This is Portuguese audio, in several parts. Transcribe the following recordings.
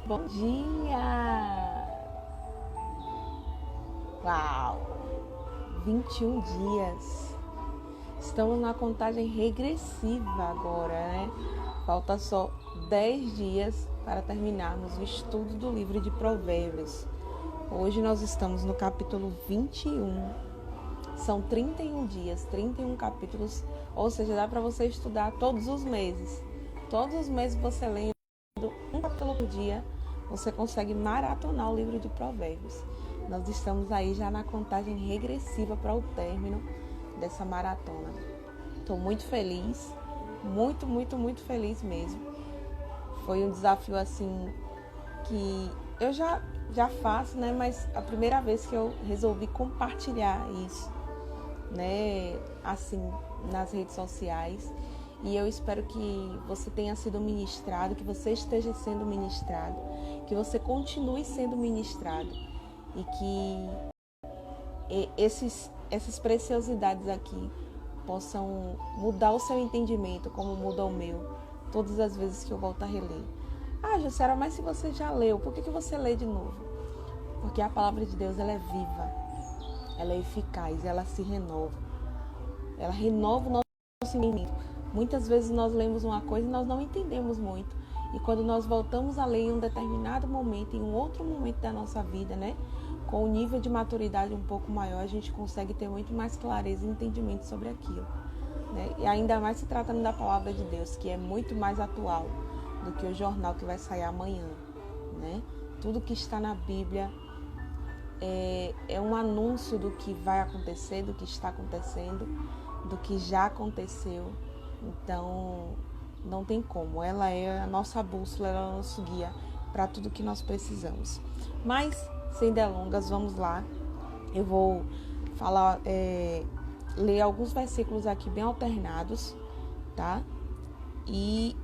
Bom dia! Uau! 21 dias. Estamos na contagem regressiva agora, né? Falta só 10 dias para terminarmos o estudo do livro de Provérbios. Hoje nós estamos no capítulo 21. São 31 dias, 31 capítulos, ou seja, dá para você estudar todos os meses. Todos os meses você lendo um capítulo por dia, você consegue maratonar o livro de Provérbios. Nós estamos aí já na contagem regressiva para o término dessa maratona. Estou muito feliz, muito feliz mesmo. Foi um desafio assim que eu já faço, né? Mas a primeira vez que eu resolvi compartilhar isso, né? Assim, nas redes sociais. E eu espero que você tenha sido ministrado, que você esteja sendo ministrado, que você continue sendo ministrado e que essas preciosidades aqui possam mudar o seu entendimento, como muda o meu, todas as vezes que eu volto a reler. Ah, Jussara, mas se você já leu, por que você lê de novo? Porque a palavra de Deus, ela é viva, ela é eficaz, ela se renova. Ela renova o nosso entendimento. Muitas vezes nós lemos uma coisa e nós não entendemos muito. E quando nós voltamos a ler em um determinado momento, em um outro momento da nossa vida, né? Com um nível de maturidade um pouco maior, a gente consegue ter muito mais clareza e entendimento sobre aquilo, né? E ainda mais se tratando da palavra de Deus, que é muito mais atual do que o jornal que vai sair amanhã, né? Tudo que está na Bíblia é um anúncio do que vai acontecer, do que está acontecendo, do que já aconteceu. Então, não tem como. Ela é a nossa bússola, ela é o nosso guia para tudo que nós precisamos. Mas, sem delongas, vamos lá. Eu vou falar, ler alguns versículos aqui bem alternados, tá? E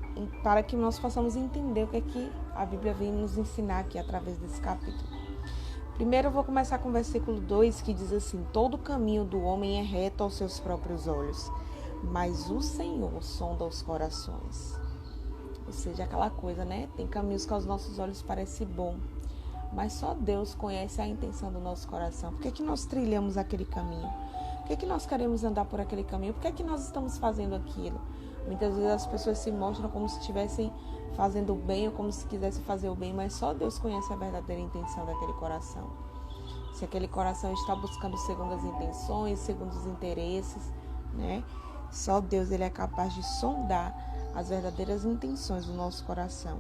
para que nós possamos entender o que é que a Bíblia vem nos ensinar aqui através desse capítulo. Primeiro eu vou começar com o versículo 2, que diz assim: todo caminho do homem é reto aos seus próprios olhos, mas o Senhor sonda os corações. Ou seja, aquela coisa, né? Tem caminhos que aos nossos olhos parecem bom, mas só Deus conhece a intenção do nosso coração. Por que é que nós trilhamos aquele caminho? Por que é que nós queremos andar por aquele caminho? Por que é que nós estamos fazendo aquilo? Muitas vezes as pessoas se mostram como se estivessem fazendo o bem ou como se quisessem fazer o bem, mas só Deus conhece a verdadeira intenção daquele coração. Se aquele coração está buscando segundo as intenções, segundo os interesses, né? Só Deus, ele é capaz de sondar as verdadeiras intenções do nosso coração.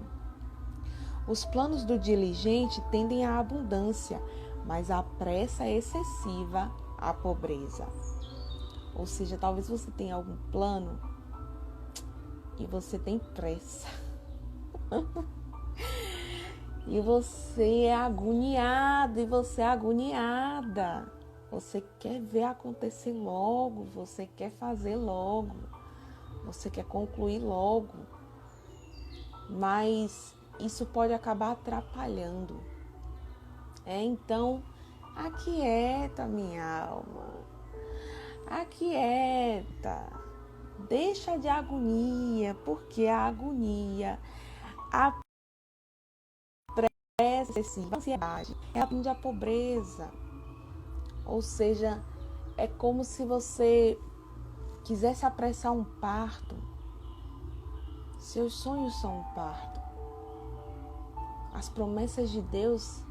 Os planos do diligente tendem à abundância, mas a pressa excessiva à pobreza. Ou seja, talvez você tenha algum plano e você tem pressa. E você é agoniado, e você é agoniada. Você quer ver acontecer logo, você quer fazer logo, você quer concluir logo. Mas isso pode acabar atrapalhando. Então, aquieta, minha alma. Aquieta. Deixa de agonia, porque a agonia, a pressa, a ansiedade, é a pobreza. Ou seja, é como se você quisesse apressar um parto. Seus sonhos são um parto. As promessas de Deus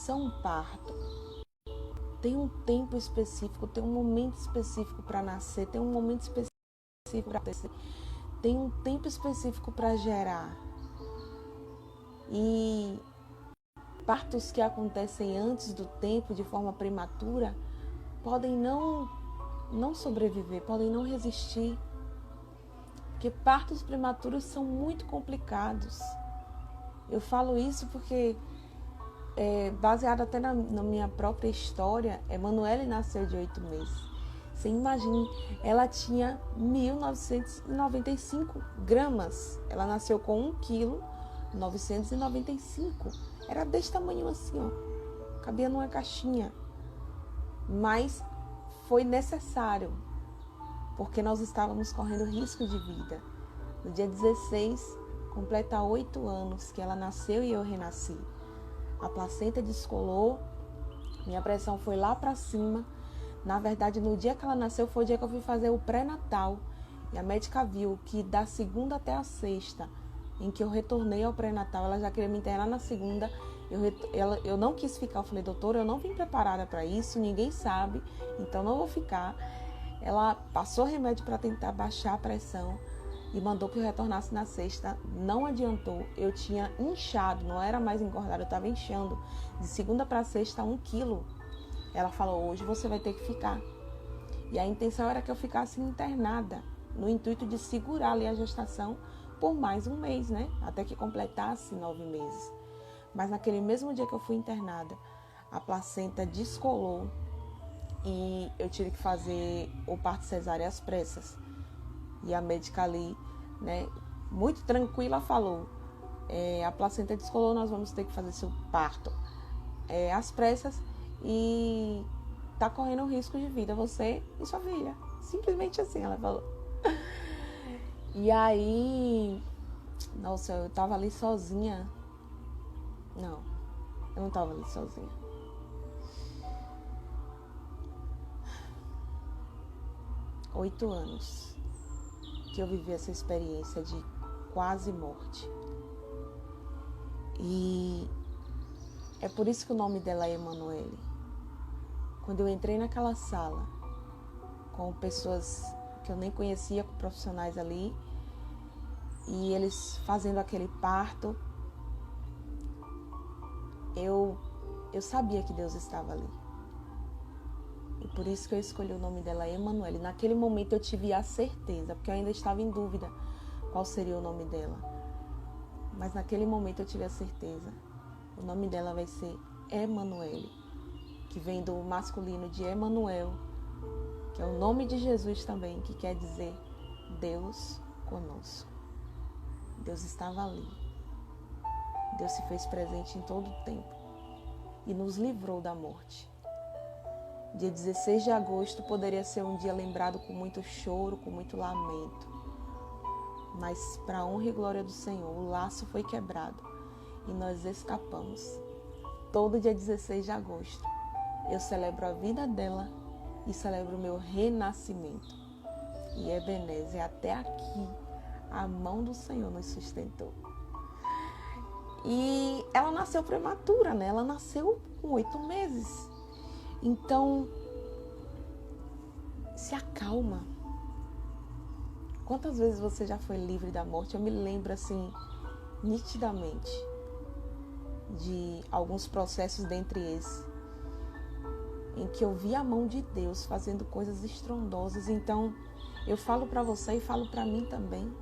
são um parto. Tem um tempo específico, tem um momento específico para nascer, tem um momento específico para acontecer, tem um tempo específico para gerar. E partos que acontecem antes do tempo, de forma prematura, podem não sobreviver, podem não resistir. Porque partos prematuros são muito complicados. Eu falo isso porque, baseado até na minha própria história, Emanuele nasceu de 8 meses. Você imagine, ela tinha 1.995 gramas. Ela nasceu com 1,995 kg. Era desse tamanho assim, ó. Cabia numa caixinha. Mas foi necessário, porque nós estávamos correndo risco de vida. No dia 16, completa 8 anos que ela nasceu e eu renasci. A placenta descolou, minha pressão foi lá para cima. Na verdade, no dia que ela nasceu foi o dia que eu fui fazer o pré-natal. E a médica viu que da segunda até a sexta, em que eu retornei ao pré-natal, ela já queria me internar na segunda. Eu não quis ficar. Eu falei, doutora, eu não vim preparada para isso, ninguém sabe, então não vou ficar. Ela passou remédio para tentar baixar a pressão e mandou que eu retornasse na sexta. Não adiantou, eu tinha inchado, não era mais engordada, eu estava inchando. De segunda para sexta, 1 quilo. Ela falou, hoje você vai ter que ficar. E a intenção era que eu ficasse internada, no intuito de segurar ali a gestação por mais 1 mês, né? Até que completasse 9 meses. Mas naquele mesmo dia que eu fui internada, a placenta descolou e eu tive que fazer o parto cesárea às pressas. E a médica ali, né, muito tranquila, falou, a placenta descolou, nós vamos ter que fazer seu parto às pressas e tá correndo risco de vida, você e sua filha. Simplesmente assim, ela falou. E aí, nossa, eu tava ali sozinha. Não, eu não tava ali sozinha. Oito anos que eu vivi essa experiência de quase morte. E é por isso que o nome dela é Emanuele. Quando eu entrei naquela sala com pessoas que eu nem conhecia, com profissionais ali, e eles fazendo aquele parto, eu sabia que Deus estava ali. E por isso que eu escolhi o nome dela, Emanuele. Naquele momento eu tive a certeza, porque eu ainda estava em dúvida qual seria o nome dela. Mas naquele momento eu tive a certeza. O nome dela vai ser Emanuele, que vem do masculino de Emanuel, que é o nome de Jesus também, que quer dizer Deus conosco. Deus estava ali. Deus se fez presente em todo o tempo e nos livrou da morte. Dia 16 de agosto poderia ser um dia lembrado com muito choro, com muito lamento. Mas para a honra e glória do Senhor, o laço foi quebrado e nós escapamos. Todo dia 16 de agosto eu celebro a vida dela e celebro o meu renascimento. E Ebenezer, até aqui a mão do Senhor nos sustentou. E ela nasceu prematura, né? Ela nasceu com 8 meses. Então, se acalma. Quantas vezes você já foi livre da morte? Eu me lembro assim, nitidamente, de alguns processos dentre esses, em que eu vi a mão de Deus fazendo coisas estrondosas. Então, eu falo para você e falo para mim também.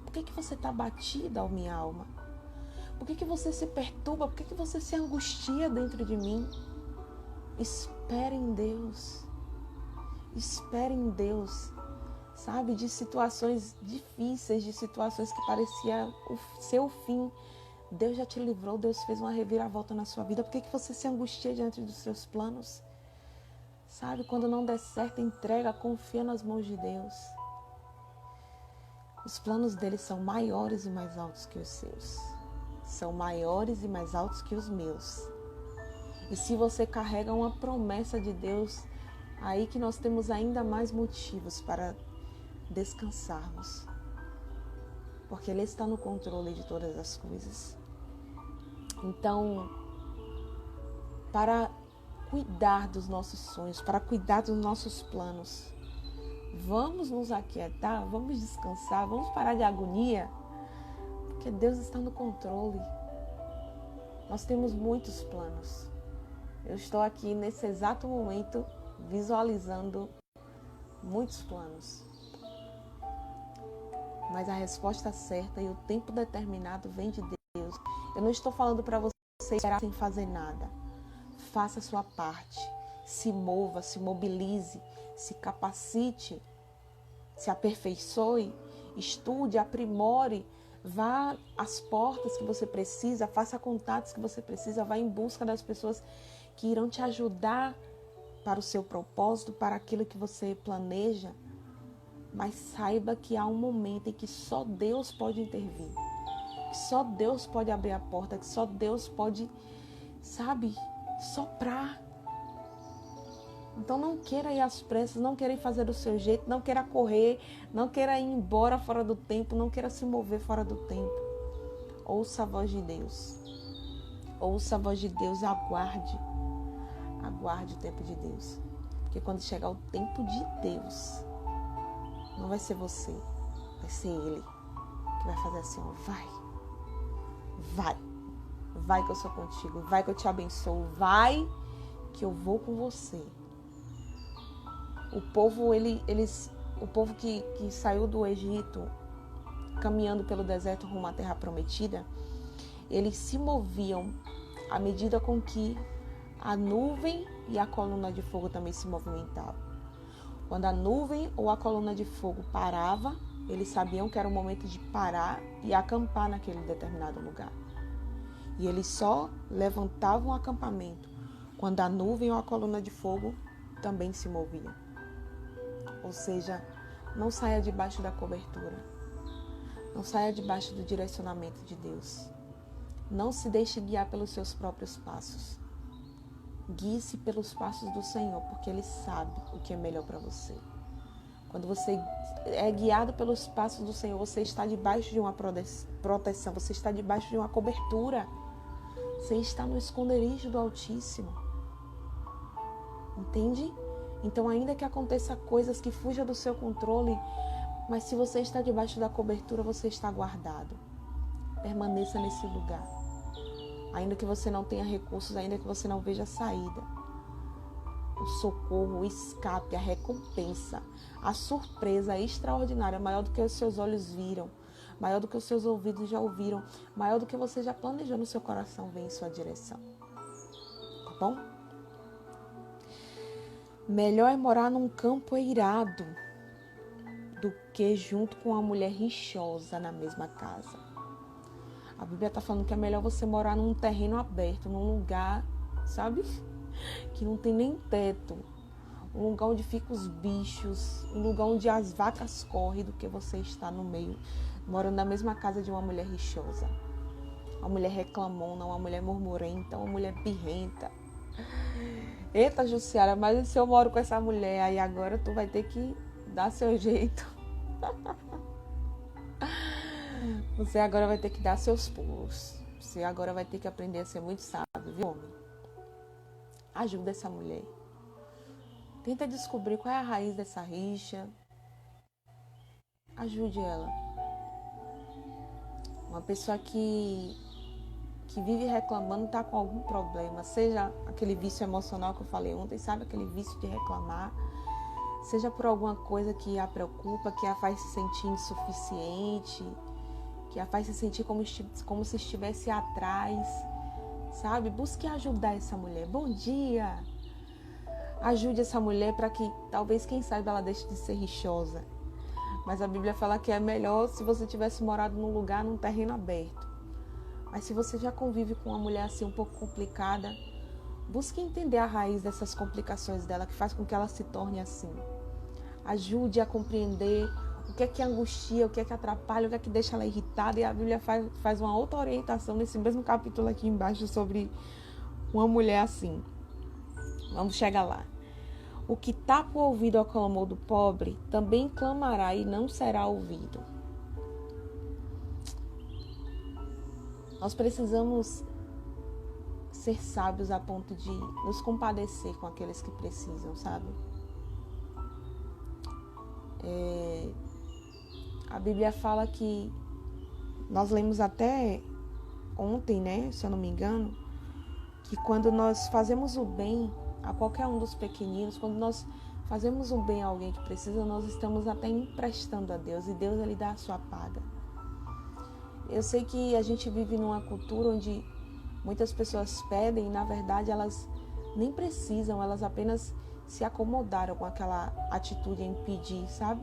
Por que você está batida, ó minha alma? Por que você se perturba? Por que você se angustia dentro de mim? Espere em Deus. Espere em Deus. Sabe, de situações difíceis, de situações que parecia o seu fim. Deus já te livrou, Deus fez uma reviravolta na sua vida. Por que você se angustia diante dos seus planos? Sabe, quando não der certo, entrega, confia nas mãos de Deus. Os planos dele são maiores e mais altos que os seus. São maiores e mais altos que os meus. E se você carrega uma promessa de Deus, aí que nós temos ainda mais motivos para descansarmos. Porque Ele está no controle de todas as coisas. Então, para cuidar dos nossos sonhos, para cuidar dos nossos planos, vamos nos aquietar, vamos descansar, vamos parar de agonia, porque Deus está no controle. Nós temos muitos planos. Eu estou aqui nesse exato momento visualizando muitos planos. Mas a resposta certa e o tempo determinado vem de Deus. Eu não estou falando para você esperar sem fazer nada. Faça a sua parte. Se mova, se mobilize, se capacite, se aperfeiçoe, estude, aprimore, vá às portas que você precisa, faça contatos que você precisa, vá em busca das pessoas que irão te ajudar para o seu propósito, para aquilo que você planeja. Mas saiba que há um momento em que só Deus pode intervir. que só Deus pode abrir a porta, que só Deus pode, sabe, soprar. Então não queira ir às pressas, não queira ir fazer do seu jeito, não queira correr, não queira ir embora fora do tempo, não queira se mover fora do tempo. Ouça a voz de Deus. Ouça a voz de Deus, aguarde. Aguarde o tempo de Deus. Porque quando chegar o tempo de Deus, não vai ser você, vai ser Ele que vai fazer assim, ó, vai que eu sou contigo, vai que eu te abençoo, vai que eu vou com você. O povo, o povo que saiu do Egito, caminhando pelo deserto rumo à terra prometida, eles se moviam à medida com que a nuvem e a coluna de fogo também se movimentavam. Quando a nuvem ou a coluna de fogo parava, eles sabiam que era o momento de parar e acampar naquele determinado lugar. E eles só levantavam o acampamento quando a nuvem ou a coluna de fogo também se movia. Ou seja, não saia debaixo da cobertura. Não saia debaixo do direcionamento de Deus. Não se deixe guiar pelos seus próprios passos. Guie-se pelos passos do Senhor, porque Ele sabe o que é melhor para você. Quando você é guiado pelos passos do Senhor, você está debaixo de uma proteção, você está debaixo de uma cobertura. Você está no esconderijo do Altíssimo. Entende? Então, ainda que aconteça coisas que fujam do seu controle, mas se você está debaixo da cobertura, você está guardado. Permaneça nesse lugar. Ainda que você não tenha recursos, ainda que você não veja saída. O socorro, o escape, a recompensa, a surpresa extraordinária, maior do que os seus olhos viram, maior do que os seus ouvidos já ouviram, maior do que você já planejou no seu coração, vem em sua direção. Tá bom? Melhor é morar num campo eirado do que junto com uma mulher rixosa na mesma casa. A Bíblia está falando que é melhor você morar num terreno aberto, num lugar, sabe, que não tem nem teto, um lugar onde ficam os bichos, um lugar onde as vacas correm, do que você estar no meio, morando na mesma casa de uma mulher rixosa, uma mulher reclamona, uma mulher murmurenta, uma mulher birrenta. Eita, Jussiara, mas se eu moro com essa mulher, aí agora tu vai ter que dar seu jeito. Você agora vai ter que dar seus pulos. Você agora vai ter que aprender a ser muito sábio, viu, homem? Ajuda essa mulher. Tenta descobrir qual é a raiz dessa rixa. Ajude ela. Uma pessoa que vive reclamando está com algum problema, seja aquele vício emocional que eu falei ontem, sabe? Aquele vício de reclamar, seja por alguma coisa que a preocupa, que a faz se sentir insuficiente, que a faz se sentir como se estivesse atrás, sabe? Busque ajudar essa mulher. Bom dia! Ajude essa mulher para que, talvez, quem sabe, ela deixe de ser rixosa. Mas a Bíblia fala que é melhor se você tivesse morado num lugar, num terreno aberto. Mas se você já convive com uma mulher assim um pouco complicada, busque entender a raiz dessas complicações dela, que faz com que ela se torne assim. Ajude a compreender o que angustia, o que atrapalha, o que deixa ela irritada. E a Bíblia faz uma outra orientação nesse mesmo capítulo aqui embaixo sobre uma mulher assim. Vamos chegar lá. O que tapa o ouvido ao clamor do pobre, também clamará e não será ouvido. Nós precisamos ser sábios a ponto de nos compadecer com aqueles que precisam, sabe? A Bíblia fala que, nós lemos até ontem, né, se eu não me engano, que quando nós fazemos o bem a qualquer um dos pequeninos, quando nós fazemos um bem a alguém que precisa, nós estamos até emprestando a Deus, e Deus, Ele dá a sua paga. Eu sei que a gente vive numa cultura onde muitas pessoas pedem e, na verdade, elas nem precisam, elas apenas se acomodaram com aquela atitude em pedir, sabe?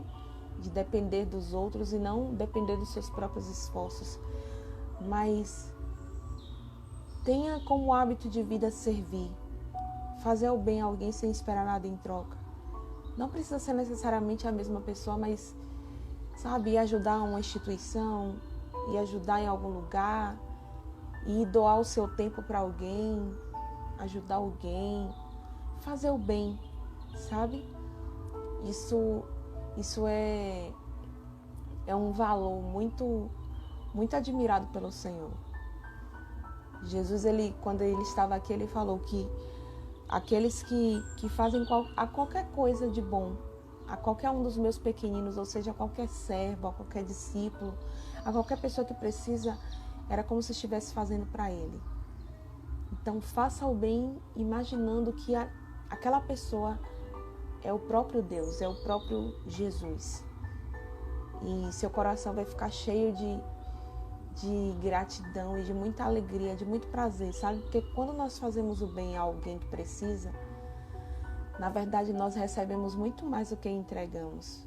De depender dos outros e não depender dos seus próprios esforços. Mas tenha como hábito de vida servir, fazer o bem a alguém sem esperar nada em troca. Não precisa ser necessariamente a mesma pessoa, mas, sabe, ajudar uma instituição, ir ajudar em algum lugar, ir doar o seu tempo para alguém, ajudar alguém, fazer o bem, sabe? Isso é um valor muito, muito admirado pelo Senhor. Jesus, quando ele estava aqui, ele falou que aqueles que fazem a qualquer coisa de bom, a qualquer um dos meus pequeninos, ou seja, a qualquer servo, a qualquer discípulo, a qualquer pessoa que precisa, era como se estivesse fazendo para ele. Então, faça o bem imaginando que aquela pessoa é o próprio Deus, é o próprio Jesus. E seu coração vai ficar cheio de gratidão e de muita alegria, de muito prazer, sabe? Porque quando nós fazemos o bem a alguém que precisa, na verdade nós recebemos muito mais do que entregamos.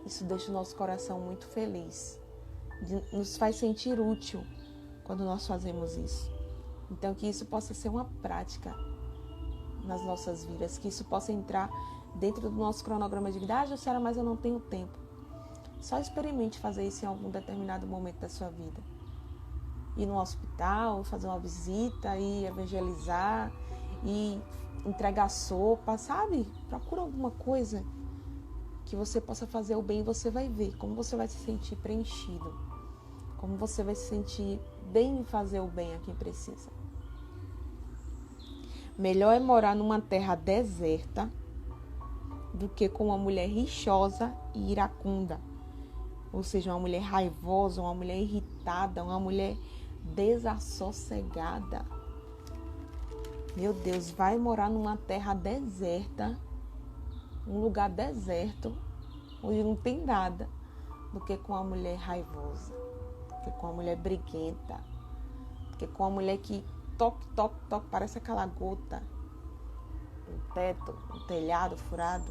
Isso deixa o nosso coração muito feliz, nos faz sentir útil quando nós fazemos isso. Então que isso possa ser uma prática nas nossas vidas, que isso possa entrar dentro do nosso cronograma de vida. Jussara, mas eu não tenho tempo. Só experimente fazer isso em algum determinado momento da sua vida. Ir no hospital, fazer uma visita, ir evangelizar, ir entregar sopa, sabe? Procura alguma coisa que você possa fazer o bem e você vai ver como você vai se sentir preenchido. Como você vai se sentir bem em fazer o bem a quem precisa. Melhor é morar numa terra deserta do que com uma mulher rixosa e iracunda. Ou seja, uma mulher raivosa, uma mulher irritada, uma mulher desassossegada. Meu Deus, vai morar numa terra deserta, um lugar deserto, onde não tem nada, do que com uma mulher raivosa, do que com uma mulher briguenta, do que com uma mulher que toque, parece aquela gota no teto, no telhado furado.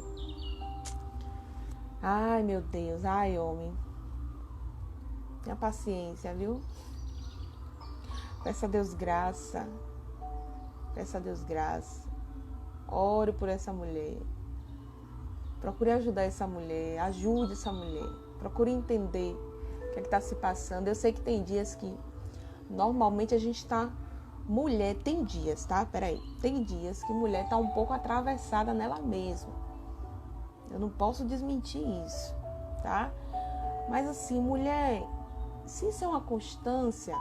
Ai, meu Deus, ai, homem. Tenha paciência, viu? Peça a Deus graça. Peça a Deus graça. Ore por essa mulher. Procure ajudar essa mulher. Ajude essa mulher. Procure entender o que está se passando. Eu sei que tem dias que normalmente a gente está... Mulher, tem dias, tá? Peraí. Tem dias que mulher está um pouco atravessada nela mesma. Eu não posso desmentir isso, tá? Mas assim, mulher, se isso é uma constância,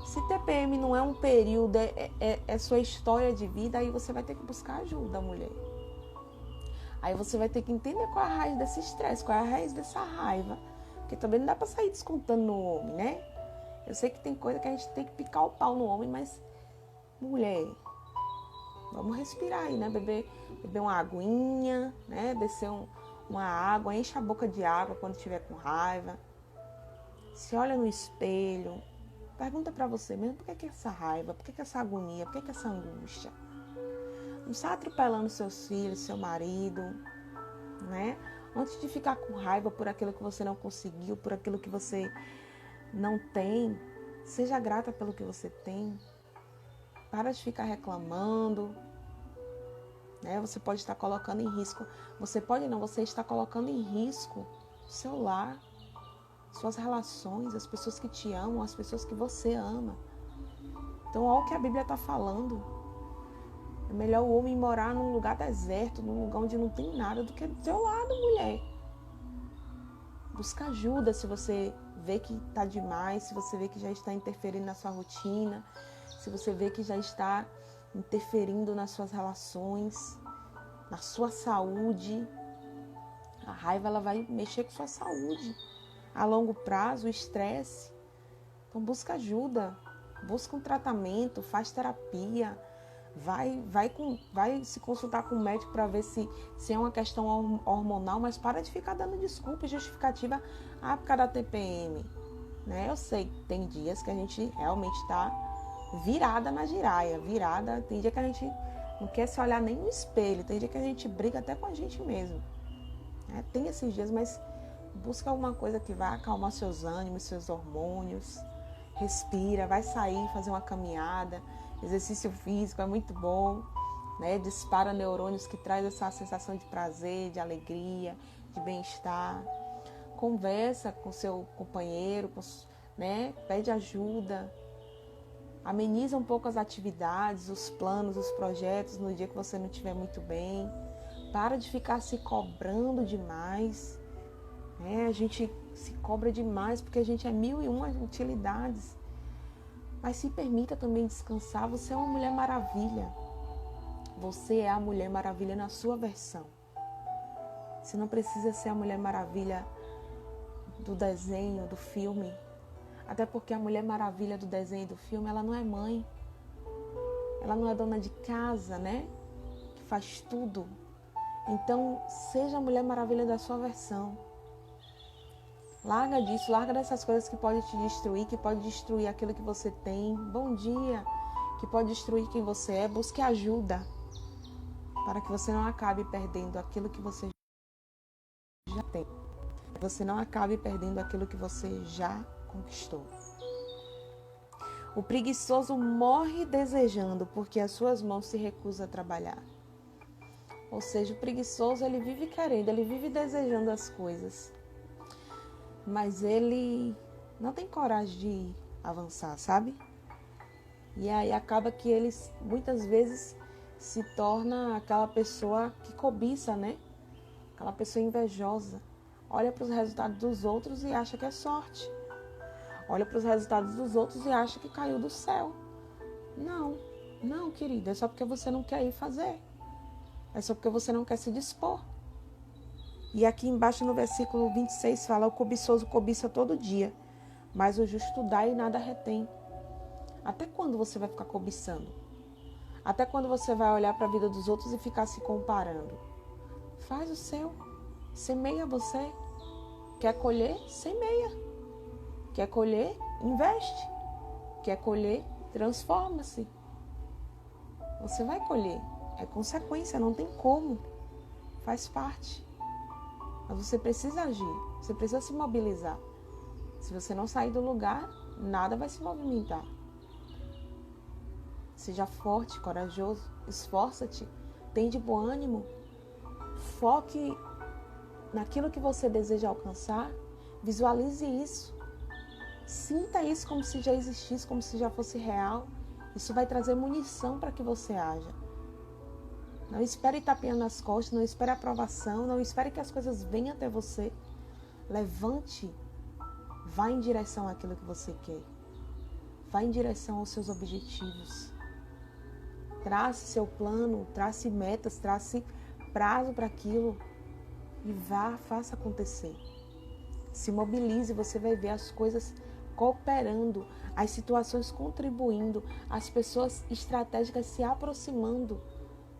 se TPM não é um período, é sua história de vida, aí você vai ter que buscar ajuda, mulher. Aí você vai ter que entender qual é a raiz desse estresse, qual é a raiz dessa raiva. Porque também não dá pra sair descontando no homem, né? Eu sei que tem coisa que a gente tem que picar o pau no homem, mas, mulher, vamos respirar aí, né? Beber uma aguinha, né? Descer uma água, enche a boca de água quando estiver com raiva. Se olha no espelho, pergunta pra você mesmo, por que essa raiva? Por que essa agonia? Por que essa angústia? Não está atropelando seus filhos, seu marido, né? Antes de ficar com raiva por aquilo que você não conseguiu, por aquilo que você não tem, seja grata pelo que você tem. Para de ficar reclamando, né? Você pode estar colocando em risco, você está colocando em risco o seu lar, suas relações, as pessoas que te amam, as pessoas que você ama. Então, olha o que a Bíblia está falando. É melhor o homem morar num lugar deserto, num lugar onde não tem nada, do que do seu lado, mulher. Busca ajuda se você vê que está demais, se você vê que já está interferindo na sua rotina, se você vê que já está interferindo nas suas relações, na sua saúde. A raiva, ela vai mexer com sua saúde. A longo prazo, o estresse. Então, busca ajuda, busca um tratamento, faz terapia, vai se consultar com o médico para ver se é uma questão hormonal, mas para de ficar dando desculpa e justificativa por causa da TPM. Né? Eu sei que tem dias que a gente realmente está virada na giraia, tem dia que a gente não quer se olhar nem no espelho, tem dia que a gente briga até com a gente mesmo. Né? Tem esses dias, mas busca alguma coisa que vai acalmar seus ânimos, seus hormônios. Respira, vai sair, fazer uma caminhada. Exercício físico é muito bom, né? Dispara neurônios que traz essa sensação de prazer, de alegria, de bem-estar. conversa com seu companheiro, né? Pede ajuda. Ameniza um pouco as atividades, os planos, os projetos no dia que você não estiver muito bem. Para de ficar se cobrando demais. Né? A gente se cobra demais porque a gente é 1001 utilidades. Mas se permita também descansar. Você é uma Mulher Maravilha. Você é a Mulher Maravilha na sua versão. Você não precisa ser a Mulher Maravilha do desenho, do filme. Até porque a Mulher Maravilha do desenho e do filme, ela não é mãe. Ela não é dona de casa, né? Que faz tudo. Então, seja a Mulher Maravilha da sua versão. Larga disso, larga dessas coisas que podem te destruir, que pode destruir aquilo que você tem. Bom dia, que pode destruir quem você é. Busque ajuda para que você não acabe perdendo aquilo que você já tem. Que você não acabe perdendo aquilo que você já conquistou. O preguiçoso morre desejando porque as suas mãos se recusam a trabalhar. Ou seja, o preguiçoso, ele vive querendo, ele vive desejando as coisas. Mas ele não tem coragem de avançar, sabe? E aí acaba que ele muitas vezes se torna aquela pessoa que cobiça, né? Aquela pessoa invejosa. Olha para os resultados dos outros e acha que é sorte. Olha para os resultados dos outros e acha que caiu do céu. Não, querida, é só porque você não quer ir fazer. É só porque você não quer se dispor. E aqui embaixo no versículo 26 fala: o cobiçoso cobiça todo dia, mas o justo dá e nada retém. Até quando você vai ficar cobiçando? Até quando você vai olhar para a vida dos outros e ficar se comparando? Faz o seu. Semeia você. Quer colher? Semeia. Quer colher? Investe. Quer colher? Transforma-se. Você vai colher. É consequência, não tem como. Faz parte. Mas você precisa agir. Você precisa se mobilizar. Se você não sair do lugar, nada vai se movimentar. Seja forte, corajoso. Esforça-te. Tem de bom ânimo. Foque naquilo que você deseja alcançar. Visualize isso. Sinta isso como se já existisse, como se já fosse real. Isso vai trazer munição para que você haja. Não espere tapinha nas costas, não espere aprovação, não espere que as coisas venham até você. Levante, vá em direção àquilo que você quer. Vá em direção aos seus objetivos. Trace seu plano, trace metas, trace prazo para aquilo e vá, faça acontecer. Se mobilize, você vai ver as coisas cooperando, as situações contribuindo, as pessoas estratégicas se aproximando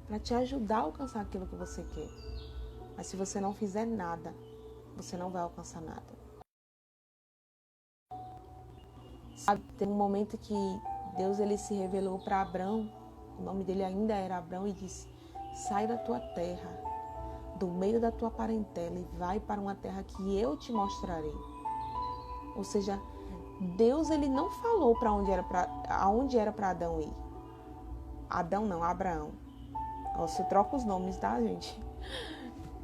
para te ajudar a alcançar aquilo que você quer. Mas se você não fizer nada, você não vai alcançar nada. Sabe, tem um momento que Deus ele se revelou para Abrão, o nome dele ainda era Abrão, e disse: sai da tua terra, do meio da tua parentela e vai para uma terra que eu te mostrarei. Ou seja, Deus ele não falou para aonde era para Adão ir. Adão não, Abraão. Você troca os nomes, tá, gente?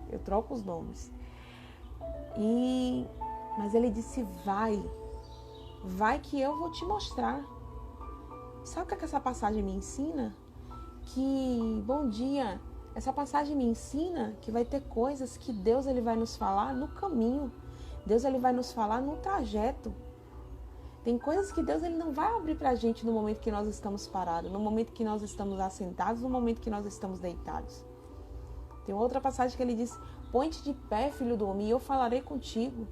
Eu troco os nomes. Mas ele disse: vai que eu vou te mostrar. Sabe o que essa passagem me ensina? Bom dia, essa passagem me ensina que vai ter coisas que Deus ele vai nos falar no caminho. Deus ele vai nos falar no trajeto. Tem coisas que Deus ele não vai abrir pra gente no momento que nós estamos parados, no momento que nós estamos assentados, no momento que nós estamos deitados. Tem outra passagem que ele diz: põe-te de pé, filho do homem, e eu falarei contigo.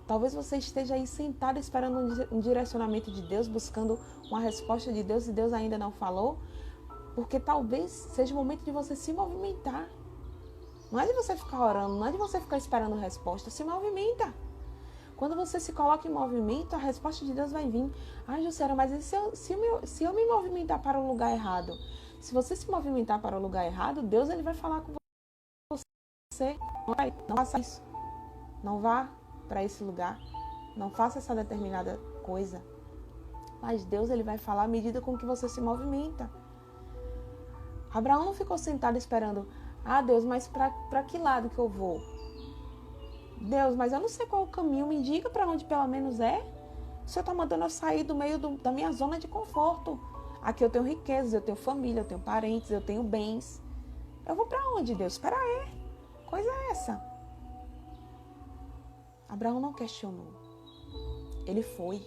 Talvez você esteja aí sentado esperando um direcionamento de Deus, buscando uma resposta de Deus e Deus ainda não falou, porque talvez seja o momento de você se movimentar. Não é de você ficar orando, não é de você ficar esperando resposta, se movimenta. Quando você se coloca em movimento, a resposta de Deus vai vir. Ai, Jussiara, mas e se eu me movimentar para o lugar errado? Se você se movimentar para o lugar errado, Deus ele vai falar com você. Não faça isso. Não vá para esse lugar. Não faça essa determinada coisa. Mas Deus ele vai falar à medida com que você se movimenta. Abraão não ficou sentado esperando: ah, Deus, mas para que lado que eu vou? Deus, mas eu não sei qual é o caminho, me indica para onde pelo menos é. O Senhor está mandando eu sair do meio da minha zona de conforto. Aqui eu tenho riquezas, eu tenho família, eu tenho parentes, eu tenho bens. Eu vou para onde, Deus? Espera aí. Coisa é essa? Abraão não questionou. Ele foi.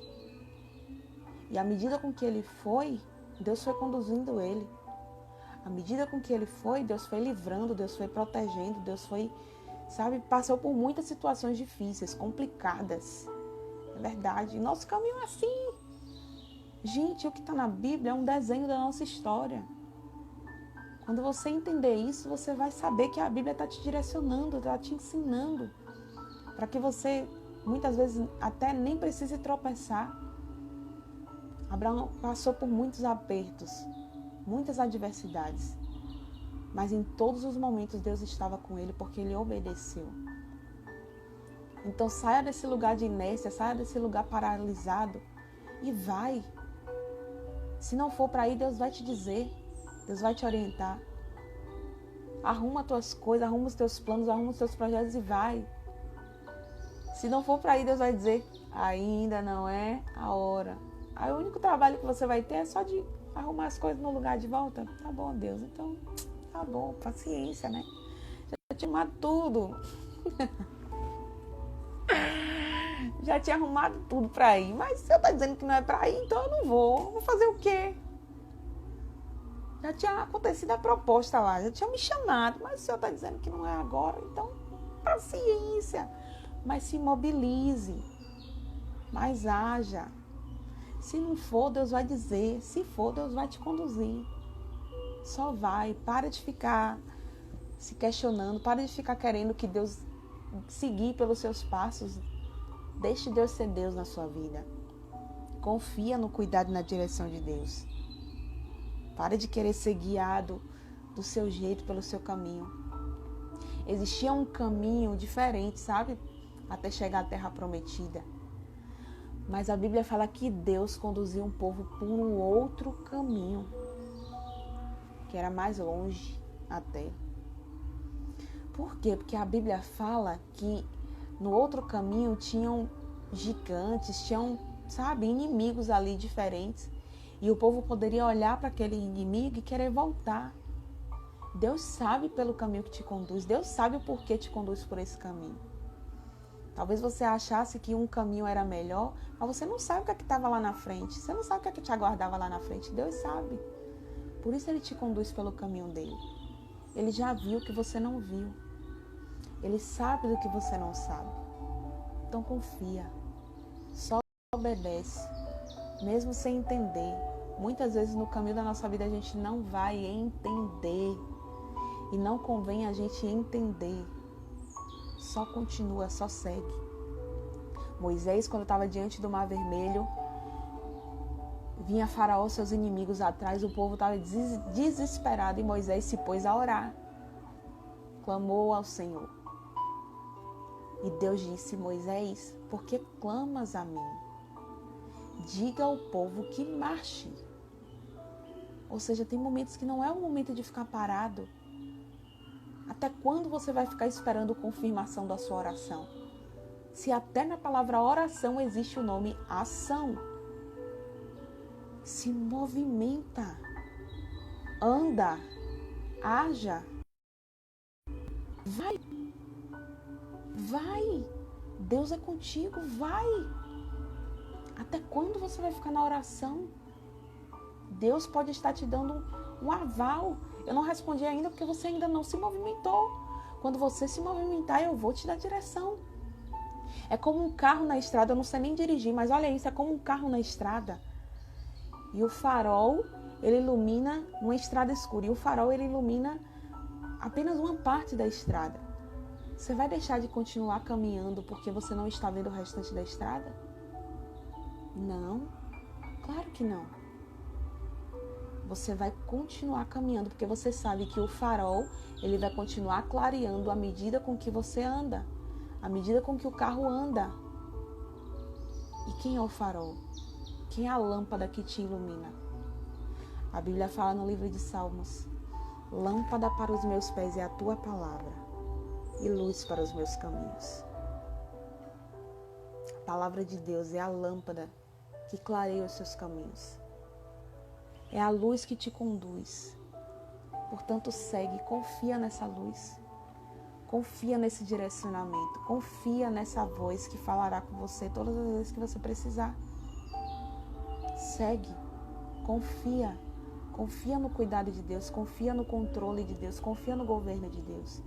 E à medida com que ele foi, Deus foi conduzindo ele. À medida com que ele foi, Deus foi livrando, Deus foi protegendo, Deus foi, passou por muitas situações difíceis, complicadas. É verdade. Nosso caminho é assim. Gente, o que está na Bíblia é um desenho da nossa história. Quando você entender isso, você vai saber que a Bíblia está te direcionando, está te ensinando. Para que você, muitas vezes, até nem precise tropeçar. Abraão passou por muitos apertos, muitas adversidades. Mas em todos os momentos Deus estava com ele porque ele obedeceu. Então saia desse lugar de inércia, saia desse lugar paralisado e vai. Se não for para ir, Deus vai te dizer, Deus vai te orientar. Arruma as tuas coisas, arruma os teus planos, arruma os teus projetos e vai. Se não for para ir, Deus vai dizer, ainda não é a hora. Aí o único trabalho que você vai ter é só de arrumar as coisas no lugar de volta. Tá bom, Deus, então tá bom, paciência, né? Já tinha arrumado tudo. Já tinha arrumado tudo pra ir. Mas se eu tá dizendo que não é pra ir, então eu não vou. Vou fazer o quê? Já tinha acontecido a proposta lá, já tinha me chamado. Mas o senhor tá dizendo que não é agora, então paciência. Mas se mobilize. Mas haja. Se não for, Deus vai dizer. Se for, Deus vai te conduzir. Só vai. Para de ficar se questionando. Para de ficar querendo que Deus seguir pelos seus passos. Deixe Deus ser Deus na sua vida. Confia no cuidado e na direção de Deus. Para de querer ser guiado do seu jeito, pelo seu caminho. Existia um caminho diferente, sabe? Até chegar à terra prometida. Mas a Bíblia fala que Deus conduziu um povo por um outro caminho, que era mais longe até. Por quê? Porque a Bíblia fala que no outro caminho tinham gigantes, tinham, inimigos ali diferentes. E o povo poderia olhar para aquele inimigo e querer voltar. Deus sabe pelo caminho que te conduz, Deus sabe o porquê te conduz por esse caminho. Talvez você achasse que um caminho era melhor, mas você não sabe o que é que estava lá na frente. Você não sabe o que é que te aguardava lá na frente. Deus sabe. Por isso Ele te conduz pelo caminho dele. Ele já viu o que você não viu. Ele sabe do que você não sabe. Então confia. Só obedece. Mesmo sem entender. Muitas vezes no caminho da nossa vida a gente não vai entender. E não convém a gente entender. Só continua, só segue. Moisés, quando estava diante do Mar Vermelho, vinha Faraó, seus inimigos atrás, o povo estava desesperado e Moisés se pôs a orar. Clamou ao Senhor. E Deus disse, Moisés, por que clamas a mim? Diga ao povo que marche. Ou seja, tem momentos que não é o momento de ficar parado. Até quando você vai ficar esperando confirmação da sua oração? Se até na palavra oração existe o nome ação. Se movimenta. Anda. Haja. Vai. Vai. Deus é contigo. Vai. Até quando você vai ficar na oração? Deus pode estar te dando um aval. Eu não respondi ainda porque você ainda não se movimentou. Quando você se movimentar, eu vou te dar direção. É como um carro na estrada, eu não sei nem dirigir, mas olha isso, é como um carro na estrada. E o farol, ele ilumina uma estrada escura. E o farol, ele ilumina apenas uma parte da estrada. Você vai deixar de continuar caminhando porque você não está vendo o restante da estrada? Não, claro que não. Você vai continuar caminhando, porque você sabe que o farol, ele vai continuar clareando à medida com que você anda, à medida com que o carro anda. E quem é o farol? Quem é a lâmpada que te ilumina? A Bíblia fala no livro de Salmos, lâmpada para os meus pés é a tua palavra e luz para os meus caminhos. palavra de Deus é a lâmpada que clareia os seus caminhos. É a luz que te conduz. Portanto, segue, confia nessa luz. Confia nesse direcionamento. Confia nessa voz que falará com você todas as vezes que você precisar. Segue, confia. Confia no cuidado de Deus, confia no controle de Deus, confia no governo de Deus.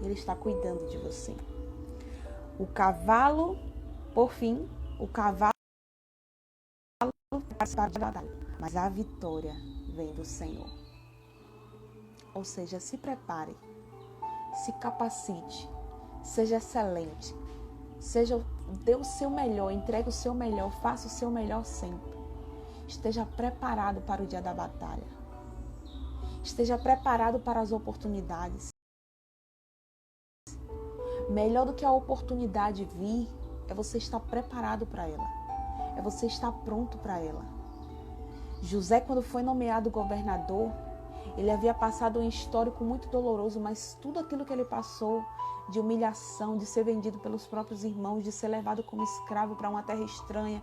Ele está cuidando de você. O cavalo, por fim, o cavalo participa da batalha, mas a vitória vem do Senhor. Ou seja, se prepare, se capacite, seja excelente, dê o seu melhor, entregue o seu melhor, faça o seu melhor sempre. Esteja preparado para o dia da batalha. Esteja preparado para as oportunidades. Melhor do que a oportunidade vir, é você estar preparado para ela. É você estar pronto para ela. José, quando foi nomeado governador, ele havia passado um histórico muito doloroso, mas tudo aquilo que ele passou de humilhação, de ser vendido pelos próprios irmãos, de ser levado como escravo para uma terra estranha,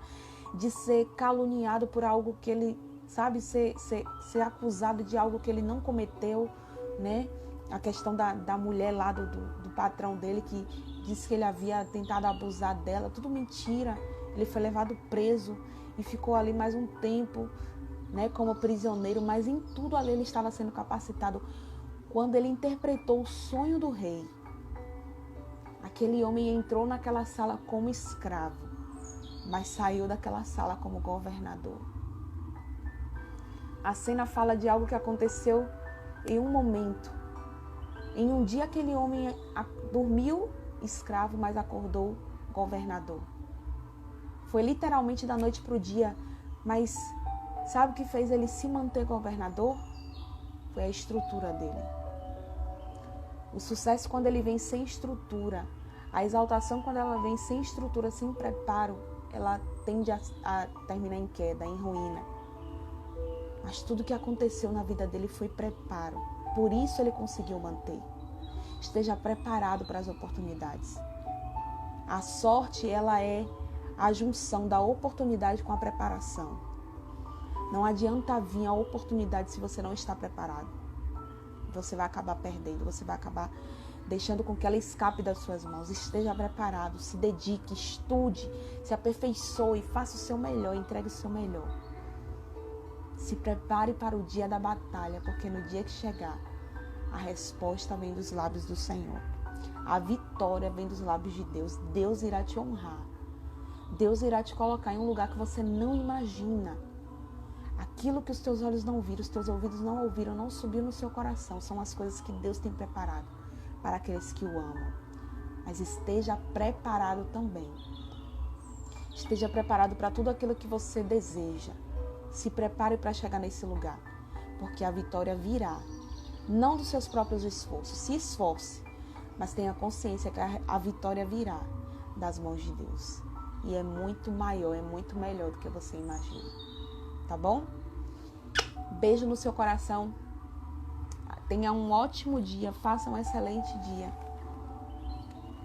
de ser caluniado por algo que ele, ser acusado de algo que ele não cometeu, né? A questão da mulher lá do patrão dele, que disse que ele havia tentado abusar dela, tudo mentira. Ele foi levado preso e ficou ali mais um tempo, né, como prisioneiro, mas em tudo ali ele estava sendo capacitado. Quando ele interpretou o sonho do rei, aquele homem entrou naquela sala como escravo, mas saiu daquela sala como governador. A cena fala de algo que aconteceu em um momento. Em um dia aquele homem dormiu escravo, mas acordou governador. Foi literalmente da noite para o dia, mas sabe o que fez ele se manter governador? Foi a estrutura dele. O sucesso, quando ele vem sem estrutura, a exaltação, quando ela vem sem estrutura, sem preparo, ela tende a terminar em queda, em ruína. Mas tudo que aconteceu na vida dele foi preparo. Por isso ele conseguiu manter. Esteja preparado para as oportunidades. A sorte, ela é a junção da oportunidade com a preparação. Não adianta vir a oportunidade se você não está preparado. Você vai acabar perdendo, você vai acabar deixando com que ela escape das suas mãos. Esteja preparado, se dedique, estude, se aperfeiçoe, faça o seu melhor, entregue o seu melhor. Se prepare para o dia da batalha, porque no dia que chegar, a resposta vem dos lábios do Senhor. A vitória vem dos lábios de Deus. Deus irá te honrar. Deus irá te colocar em um lugar que você não imagina. Aquilo que os teus olhos não viram, os teus ouvidos não ouviram, não subiu no seu coração, são as coisas que Deus tem preparado para aqueles que o amam. Mas esteja preparado também. Esteja preparado para tudo aquilo que você deseja. Se prepare para chegar nesse lugar, porque a vitória virá. Não dos seus próprios esforços. Se esforce, mas tenha consciência que a vitória virá das mãos de Deus. E é muito maior, é muito melhor do que você imagina. Tá bom? Beijo no seu coração. Tenha um ótimo dia. Faça um excelente dia.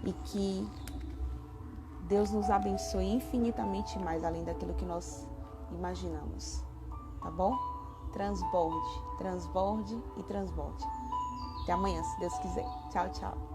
E que Deus nos abençoe infinitamente mais, além daquilo que nós imaginamos. Tá bom? Transborde, transborde e transborde. Até amanhã, se Deus quiser. Tchau, tchau.